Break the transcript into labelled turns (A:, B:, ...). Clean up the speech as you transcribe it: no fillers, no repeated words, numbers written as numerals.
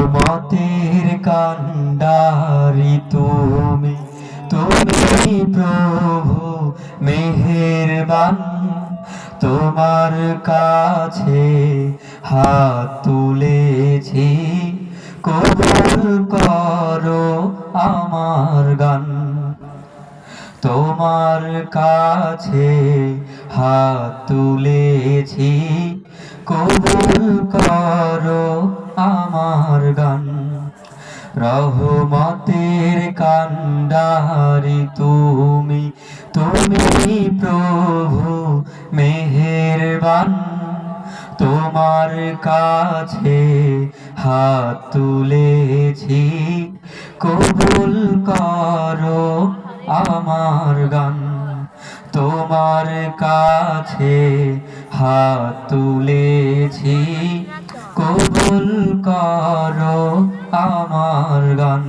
A: রহমতের কান্ডারি তুমি, তুমি প্রভু মেহেরবান। তোমার কাছে হাত তুলেছি, কবুল করো আমার গান। তোমার কাছে হাত তুলেছি, কবুল করো আমার গান। রহমতের কান্ডারি তুমি, তুমি প্রভু মেহেরবান। তোমার কাছে হাত তুলেছি, কবুল করো আমার গান। তোমার কাছে হাত তুলেছি, কবুল করো আমার গান।